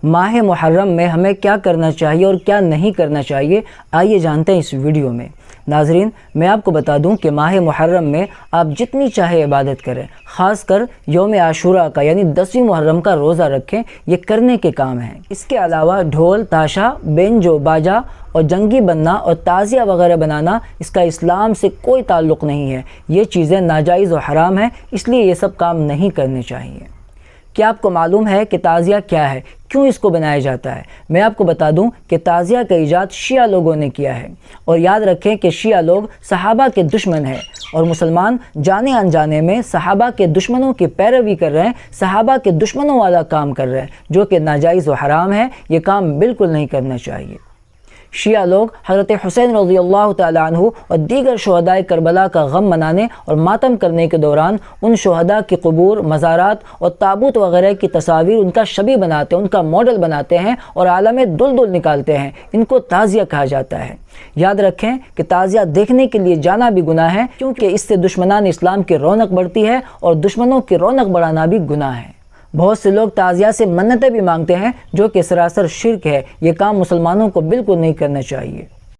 ماہ محرم میں ہمیں کیا کرنا چاہیے اور کیا نہیں کرنا چاہیے، آئیے جانتے ہیں اس ویڈیو میں۔ ناظرین، میں آپ کو بتا دوں کہ ماہ محرم میں آپ جتنی چاہے عبادت کریں، خاص کر یوم عاشوراء کا یعنی 10ویں محرم کا روزہ رکھیں، یہ کرنے کے کام ہیں۔ اس کے علاوہ ڈھول تاشا، بینجو باجا اور جنگی بننا اور تعزیہ وغیرہ بنانا، اس کا اسلام سے کوئی تعلق نہیں ہے۔ یہ چیزیں ناجائز و حرام ہیں، اس لیے یہ سب کام نہیں کرنے چاہیے۔ کیا آپ کو معلوم ہے کہ تعزیہ کیا ہے، کیوں اس کو بنایا جاتا ہے؟ میں آپ کو بتا دوں کہ تعزیہ کا ایجاد شیعہ لوگوں نے کیا ہے، اور یاد رکھیں کہ شیعہ لوگ صحابہ کے دشمن ہیں، اور مسلمان جانے انجانے میں صحابہ کے دشمنوں کی پیروی کر رہے ہیں، صحابہ کے دشمنوں والا کام کر رہے ہیں، جو کہ ناجائز و حرام ہے۔ یہ کام بالکل نہیں کرنا چاہیے۔ شیعہ لوگ حضرت حسین رضی اللہ تعالیٰ عنہ اور دیگر شہداء کربلا کا غم منانے اور ماتم کرنے کے دوران ان شہداء کی قبور، مزارات اور تابوت وغیرہ کی تصاویر ان کا شبیہ بناتے ہیں، ان کا ماڈل بناتے ہیں اور عالم دل نکالتے ہیں۔ ان کو تعزیہ کہا جاتا ہے۔ یاد رکھیں کہ تعزیہ دیکھنے کے لیے جانا بھی گناہ ہے، کیونکہ اس سے دشمنان اسلام کی رونق بڑھتی ہے، اور دشمنوں کی رونق بڑھانا بھی گناہ ہے۔ بہت سے لوگ تعزیہ سے منتیں بھی مانگتے ہیں، جو کہ سراسر شرک ہے۔ یہ کام مسلمانوں کو بالکل نہیں کرنا چاہیے۔